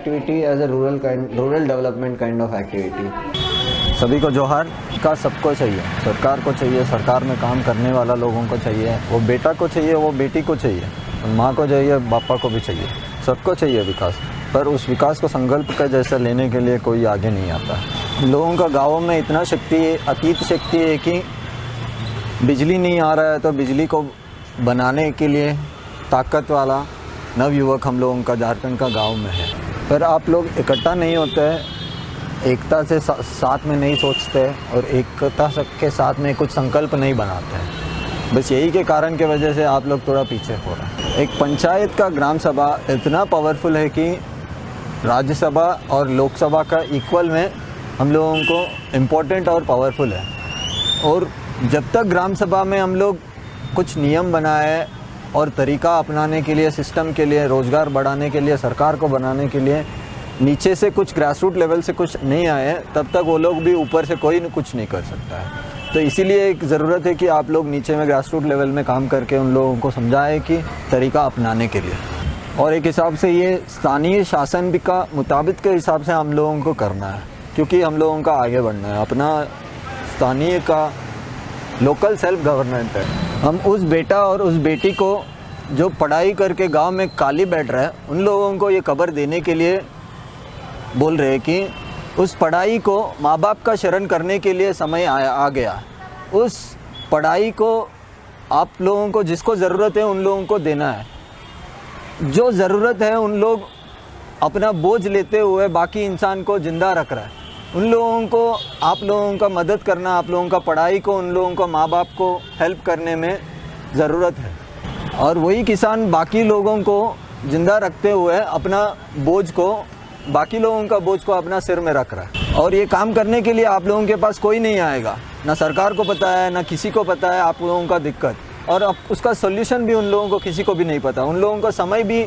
Activity as a rural development kind of activity. सभी को जोहार का सबको चाहिए, सरकार को चाहिए, सरकार में काम करने वाला लोगों को चाहिए, वो बेटा को चाहिए, वो बेटी को चाहिए, माँ को चाहिए, बापा को भी चाहिए, सबको चाहिए विकास। पर उस विकास को संकल्प का जैसा लेने के लिए कोई आगे नहीं आता। लोगों का गाँवों में इतना अतीत शक्ति है कि बिजली नहीं आ रहा है तो बिजली को बनाने के लिए ताकत वाला नवयुवक हम लोगों का झारखंड का गांव में है। पर आप लोग इकट्ठा नहीं होते हैं, एकता से साथ में नहीं सोचते और एकता के साथ में कुछ संकल्प नहीं बनाते हैं। बस यही के कारण के वजह से आप लोग थोड़ा पीछे हो रहे हैं। एक पंचायत का ग्राम सभा इतना पावरफुल है कि राज्यसभा और लोकसभा का इक्वल में हम लोगों को इम्पोर्टेंट और पावरफुल है। और जब तक ग्राम सभा में हम लोग कुछ नियम बनाए और तरीका अपनाने के लिए, सिस्टम के लिए, रोज़गार बढ़ाने के लिए, सरकार को बनाने के लिए नीचे से कुछ ग्रास रूट लेवल से कुछ नहीं आए, तब तक वो लोग भी ऊपर से कोई कुछ नहीं कर सकता है। तो इसीलिए एक ज़रूरत है कि आप लोग नीचे में ग्रास रूट लेवल में काम करके उन लोगों को समझाएं कि तरीका अपनाने के लिए। और एक हिसाब से ये स्थानीय शासन भी का मुताबिक के हिसाब से हम लोगों को करना है, क्योंकि हम लोगों का आगे बढ़ना है। अपना स्थानीय का लोकल सेल्फ गवर्नमेंट है। हम उस बेटा और उस बेटी को जो पढ़ाई करके गांव में काली बैठ रहा है, उन लोगों को ये खबर देने के लिए बोल रहे हैं कि उस पढ़ाई को माँ बाप का शरण करने के लिए समय आ गया। उस पढ़ाई को आप लोगों को जिसको ज़रूरत है उन लोगों को देना है। जो ज़रूरत है उन लोग अपना बोझ लेते हुए बाकी इंसान को ज़िंदा रख रहा है। उन लोगों को आप लोगों का मदद करना, आप लोगों का पढ़ाई को, उन लोगों को माँ बाप को हेल्प करने में ज़रूरत है। और वही किसान बाकी लोगों को ज़िंदा रखते हुए अपना बोझ को, बाकी लोगों का बोझ को अपना सिर में रख रहा है। और ये काम करने के लिए आप लोगों के पास कोई नहीं आएगा, ना सरकार को पता है, ना किसी को पता है आप लोगों का दिक्कत, और अब उसका सोल्यूशन भी उन लोगों को किसी को भी नहीं पता। उन लोगों का समय भी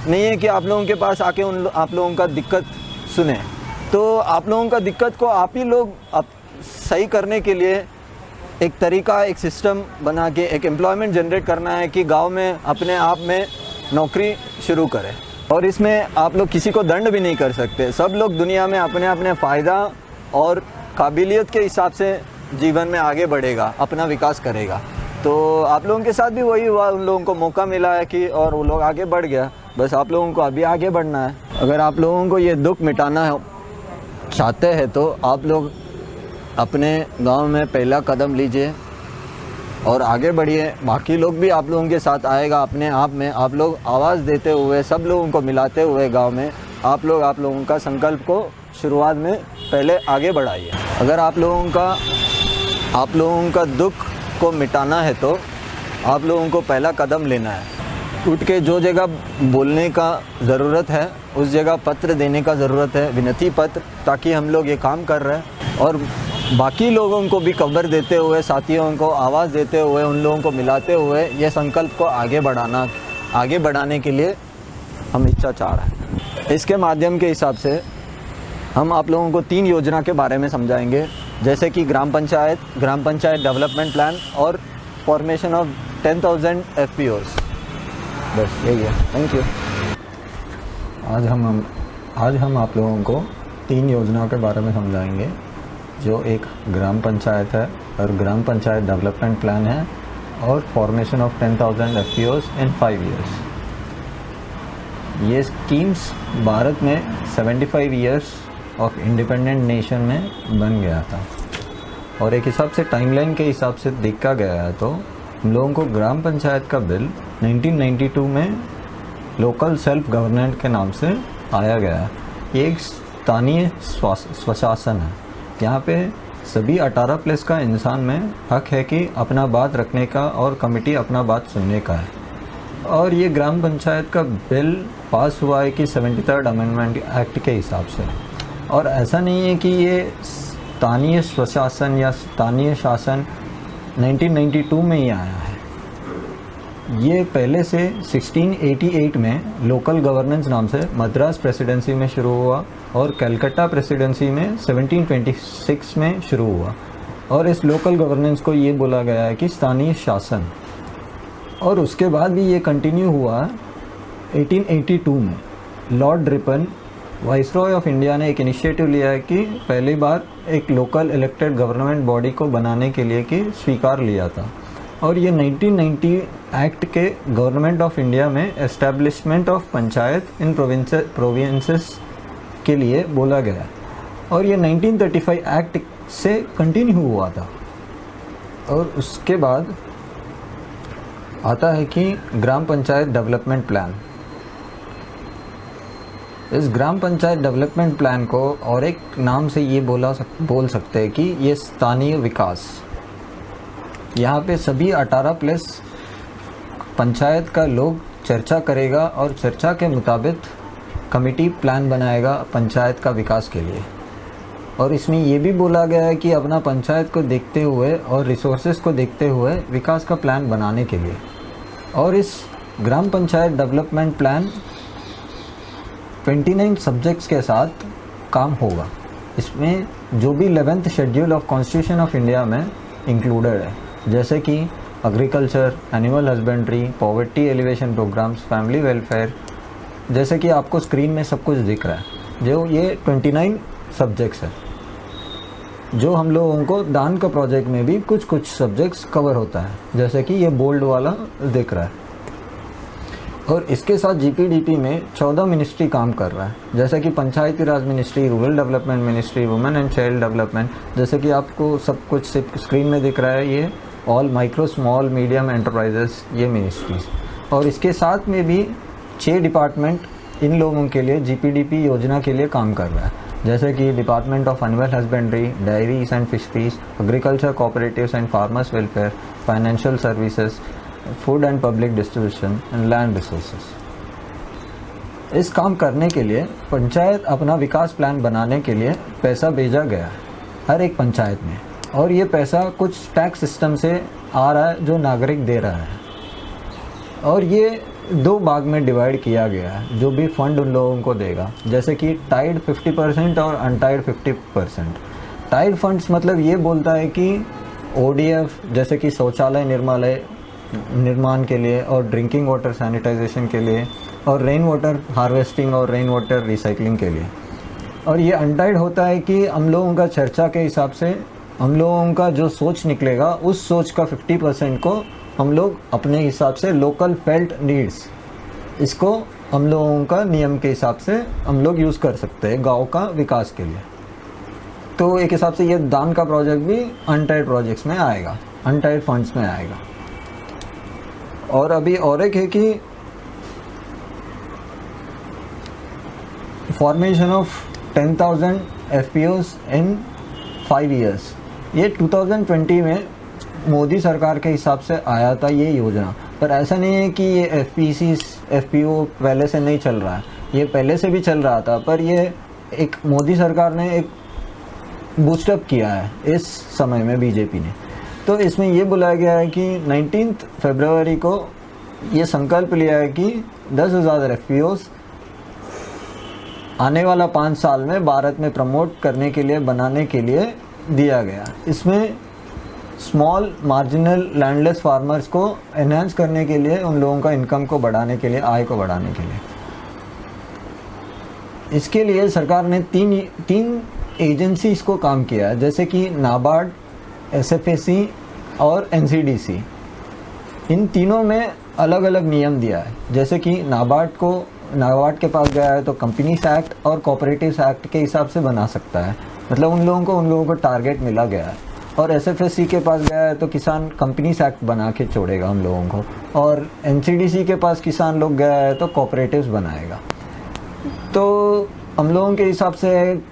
नहीं है कि आप लोगों के पास आके आप लोगों का दिक्कत सुने। तो आप लोगों का दिक्कत को आप ही लोग सही करने के लिए एक तरीका, एक सिस्टम बना के एक एम्प्लॉयमेंट जनरेट करना है कि गांव में अपने आप में नौकरी शुरू करें। और इसमें आप लोग किसी को दंड भी नहीं कर सकते। सब लोग दुनिया में अपने अपने फ़ायदा और काबिलियत के हिसाब से जीवन में आगे बढ़ेगा, अपना विकास करेगा। तो आप लोगों के साथ भी वही हुआ, उन लोगों को मौका मिला है कि और वो लोग आगे बढ़ गया। बस आप लोगों को अभी आगे बढ़ना है। अगर आप लोगों को ये दुख मिटाना चाहते हैं तो आप लोग अपने गांव में पहला कदम लीजिए और आगे बढ़िए। बाकी लोग भी आप लोगों के साथ आएगा अपने आप में। आप लोग आवाज़ देते हुए, सब लोगों को मिलाते हुए गांव में आप लोगों का संकल्प को शुरुआत में पहले आगे बढ़ाइए। अगर आप लोगों का दुख को मिटाना है तो आप लोगों को पहला कदम लेना है। उठ के जो जगह बोलने का ज़रूरत है उस जगह पत्र देने का ज़रूरत है, विनती पत्र, ताकि हम लोग ये काम कर रहे हैं। और बाकी लोगों को भी खबर देते हुए, साथियों को आवाज़ देते हुए, उन लोगों को मिलाते हुए ये संकल्प को आगे बढ़ाने के लिए हम इच्छा चाह रहे हैं। इसके माध्यम के हिसाब से हम आप लोगों को 3 योजना के बारे में समझाएंगे, जैसे कि ग्राम पंचायत डेवलपमेंट प्लान और फॉर्मेशन ऑफ 10,000 FPOs। बस यही है। Thank you. आज हम आप लोगों को 3 योजनाओं के बारे में समझाएंगे, जो एक ग्राम पंचायत है और ग्राम पंचायत डेवलपमेंट प्लान है और formation of 10,000 FPOs in 5 years। ये स्कीम्स भारत में 75 years ऑफ इंडिपेंडेंट नेशन में बन गया था। और एक हिसाब से टाइमलाइन के हिसाब से देखा गया है तो हम लोगों को ग्राम पंचायत का बिल 1992 में लोकल सेल्फ गवर्नमेंट के नाम से आया गया है। ये एक स्थानीय स्वशासन है। यहाँ पे सभी 18+ का इंसान में हक है कि अपना बात रखने का और कमेटी अपना बात सुनने का है। और ये ग्राम पंचायत का बिल पास हुआ है कि 73rd अमेंडमेंट एक्ट के हिसाब से। और ऐसा नहीं है कि ये स्थानीय स्वशासन या स्थानीय शासन 1992 में ही आया है। ये पहले से 1688 में लोकल गवर्नेंस नाम से मद्रास प्रेसिडेंसी में शुरू हुआ और कलकत्ता प्रेसिडेंसी में 1726 में शुरू हुआ। और इस लोकल गवर्नेंस को ये बोला गया है कि स्थानीय शासन। और उसके बाद भी ये कंटिन्यू हुआ 1882 में Lord Ripon viceroy of India ने एक इनिशिएटिव लिया है कि पहली बार एक लोकल इलेक्टेड गवर्नमेंट बॉडी को बनाने के लिए कि स्वीकार लिया था, और ये 1990 एक्ट के गवर्नमेंट ऑफ इंडिया में establishment of panchayat in provinces के लिए बोला गया, और ये 1935 एक्ट से कंटिन्यू हुआ था। और उसके बाद आता है कि ग्राम पंचायत डेवलपमेंट प्लान। इस ग्राम पंचायत डेवलपमेंट प्लान को और एक नाम से ये बोल सकते हैं कि ये स्थानीय विकास। यहाँ पे सभी 18+ पंचायत का लोग चर्चा करेगा और चर्चा के मुताबिक कमेटी प्लान बनाएगा पंचायत का विकास के लिए। और इसमें ये भी बोला गया है कि अपना पंचायत को देखते हुए और रिसोर्सेज को देखते हुए विकास का प्लान बनाने के लिए। और इस gram panchayat development plan 29 subjects के साथ काम होगा। इसमें जो भी 11th schedule of constitution of India में इंक्लूडेड है, जैसे कि agriculture, animal husbandry, poverty alleviation programmes, family welfare, जैसे कि आपको स्क्रीन में सब कुछ दिख रहा है। जो ये 29 सब्जेक्ट्स है, जो हम लोगों को दान का प्रोजेक्ट में भी कुछ कुछ सब्जेक्ट्स कवर होता है, जैसे कि ये बोल्ड वाला दिख रहा है। और इसके साथ जीपीडीपी में 14 मिनिस्ट्री काम कर रहा है, जैसे कि Panchayati Raj ministry, rural development ministry, women and child development, जैसे कि आपको सब कुछ स्क्रीन में दिख रहा है। ये all micro small medium enterprises, ये मिनिस्ट्रीज। और इसके साथ में भी 6 डिपार्टमेंट इन लोगों के लिए जीपीडीपी योजना के लिए काम कर रहा है, जैसे कि department of animal husbandry, diaries and fisheries, agriculture cooperatives and farmers welfare, financial services, food and public distribution and land resources. इस काम करने के लिए पंचायत अपना विकास प्लान बनाने के लिए पैसा भेजा गया हर एक पंचायत में, और ये पैसा कुछ टैक्स सिस्टम से आ रहा है जो नागरिक दे रहा है। और ये 2 भाग में डिवाइड किया गया है जो भी फंड उन लोगों को देगा, जैसे कि टाइड 50% और अनटाइड 50%। टाइड फंड्स मतलब ये बोलता है कि ओडीएफ, जैसे कि शौचालय निर्माण के लिए और ड्रिंकिंग वाटर सैनिटाइजेशन के लिए, और रेन वाटर हार्वेस्टिंग और रेन वाटर रिसाइकलिंग के लिए। और ये अनटाइड होता है कि हम लोगों का चर्चा के हिसाब से हम लोगों का जो सोच निकलेगा, उस सोच का 50% को हम लोग अपने हिसाब से लोकल फेल्ट नीड्स, इसको हम लोगों का नियम के हिसाब से हम लोग यूज़ कर सकते हैं गांव का विकास के लिए। तो एक हिसाब से ये दान का प्रोजेक्ट भी अनटाइड प्रोजेक्ट्स में आएगा, अनटाइड फंड्स में आएगा। और अभी और एक है कि formation of 10,000 FPOs in 5 years। ये 2020 में मोदी सरकार के हिसाब से आया था ये योजना, पर ऐसा नहीं है कि ये FPO पहले से नहीं चल रहा है, ये पहले से भी चल रहा था, पर ये एक मोदी सरकार ने एक बूस्टअप किया है इस समय में बीजेपी ने। तो इसमें ये बुलाया गया है कि 19 फरवरी को ये संकल्प लिया है कि 10,000 FPOs आने वाला 5 साल में भारत में प्रमोट करने के लिए, बनाने के लिए दिया गया। इसमें स्मॉल मार्जिनल लैंडलेस फार्मर्स को एनहांस करने के लिए, उन लोगों का इनकम को बढ़ाने के लिए, आय को बढ़ाने के लिए। इसके लिए सरकार ने तीन एजेंसीज को काम किया है, जैसे कि नाबार्ड, SFAC और NCDC। इन तीनों में अलग अलग नियम दिया है, जैसे कि नाबार्ड के पास गया है तो कंपनीज एक्ट और कोऑपरेटिव्स एक्ट के हिसाब से बना सकता है, मतलब उन लोगों को टारगेट मिला गया है। और SFAC के पास गया है तो किसान कंपनीज एक्ट बना के छोड़ेगा हम लोगों को, और NCDC के पास किसान लोग गया है तो कोऑपरेटिव्स बनाएगा। तो हम लोगों के हिसाब से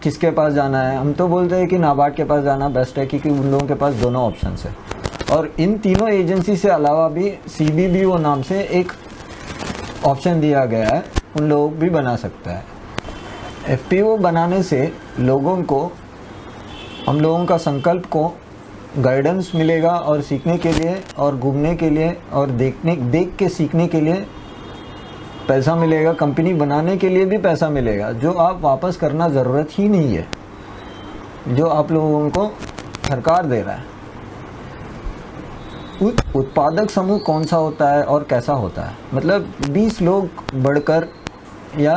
किसके पास जाना है, हम तो बोलते हैं कि नाबार्ड के पास जाना बेस्ट है, क्योंकि उन लोगों के पास दोनों ऑप्शन है। और इन तीनों एजेंसी से अलावा भी CBBO नाम से एक ऑप्शन दिया गया है, उन लोग भी बना सकता है। FPO बनाने से लोगों को, हम लोगों का संकल्प को गाइडेंस मिलेगा, और सीखने के लिए और घूमने के लिए और देख के सीखने के लिए पैसा मिलेगा, कंपनी बनाने के लिए भी पैसा मिलेगा, जो आप वापस करना ज़रूरत ही नहीं है, जो आप लोगों को सरकार दे रहा है। उत्पादक समूह कौन सा होता है और कैसा होता है, मतलब 20 लोग बढ़कर या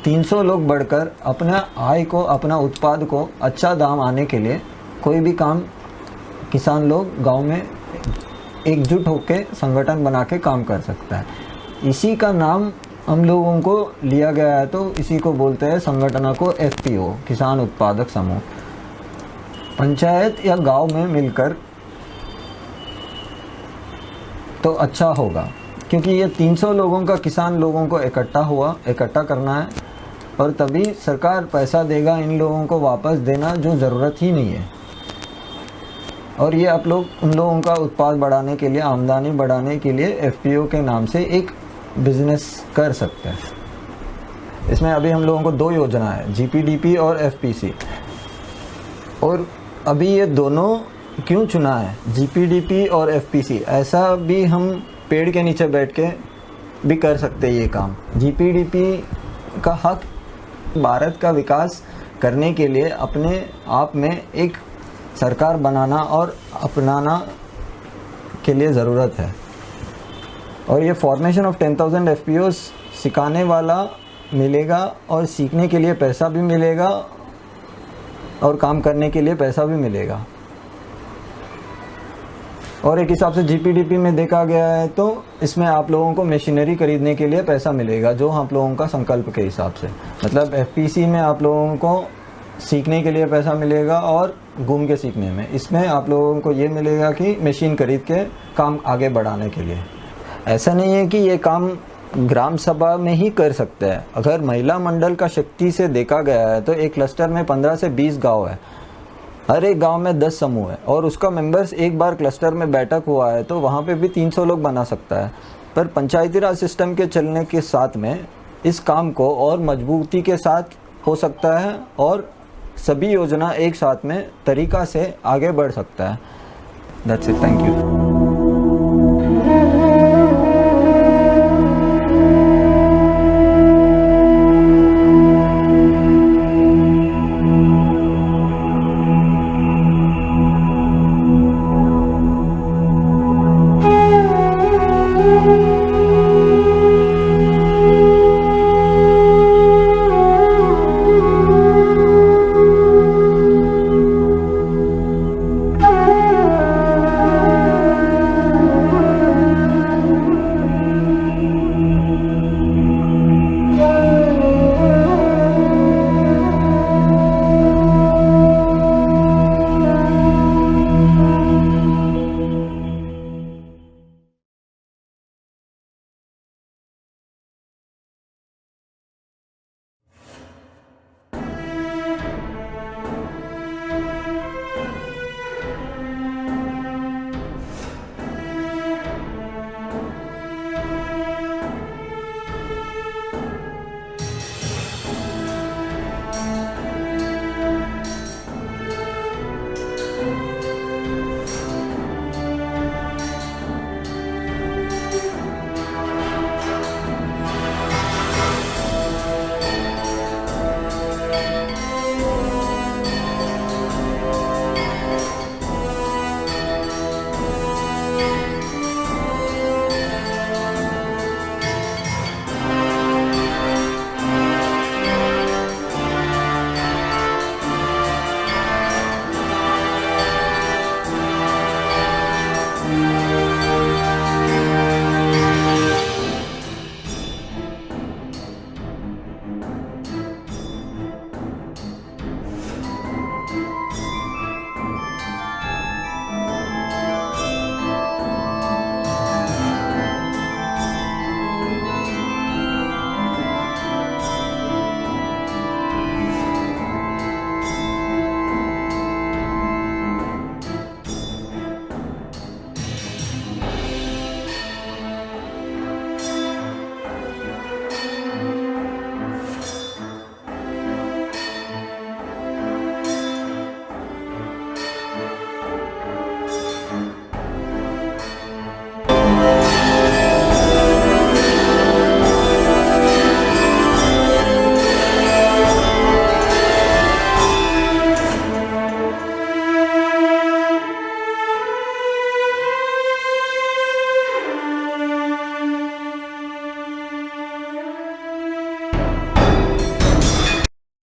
300 लोग बढ़कर अपना आय को, अपना उत्पाद को अच्छा दाम आने के लिए कोई भी काम किसान लोग गांव में एकजुट होकर संगठन बना के काम कर सकता है। इसी का नाम हम लोगों को लिया गया है, तो इसी को बोलते हैं संगठन को FPO, किसान उत्पादक समूह। पंचायत या गांव में मिलकर तो अच्छा होगा, क्योंकि ये 300 लोगों का, किसान लोगों को इकट्ठा करना है, और तभी सरकार पैसा देगा इन लोगों को वापस देना जो ज़रूरत ही नहीं है। और ये आप लोग उन लोगों का उत्पाद बढ़ाने के लिए, आमदनी बढ़ाने के लिए FPO के नाम से एक बिजनेस कर सकते हैं। इसमें अभी हम लोगों को 2 योजना है, GPDP और FPC। और अभी ये दोनों क्यों चुना है, GPDP और FPC? ऐसा भी हम पेड़ के नीचे बैठ के भी कर सकते हैं ये काम। GPDP का हक भारत का विकास करने के लिए अपने आप में एक सरकार बनाना और अपनाना के लिए ज़रूरत है। और ये फॉर्मेशन ऑफ 10,000 FPOs सिखाने वाला मिलेगा, और सीखने के लिए पैसा भी मिलेगा, और काम करने के लिए पैसा भी मिलेगा। और एक हिसाब से GPDP में देखा गया है तो इसमें आप लोगों को मशीनरी खरीदने के लिए पैसा मिलेगा, जो आप लोगों का संकल्प के हिसाब से। मतलब FPC में आप लोगों को सीखने के लिए पैसा मिलेगा और घूम के सीखने में, इसमें आप लोगों को ये मिलेगा कि मशीन खरीद के काम आगे बढ़ाने के लिए। ऐसा नहीं है कि ये काम ग्राम सभा में ही कर सकते हैं। अगर महिला मंडल का शक्ति से देखा गया है तो एक क्लस्टर में 15 से 20 गांव है, हर एक गांव में 10 समूह है, और उसका मेंबर्स एक बार क्लस्टर में बैठक हुआ है तो वहाँ पे भी 300 लोग बना सकता है। पर पंचायती राज सिस्टम के चलने के साथ में इस काम को और मजबूती के साथ हो सकता है, और सभी योजना एक साथ में तरीका से आगे बढ़ सकता है। That's it, thank you.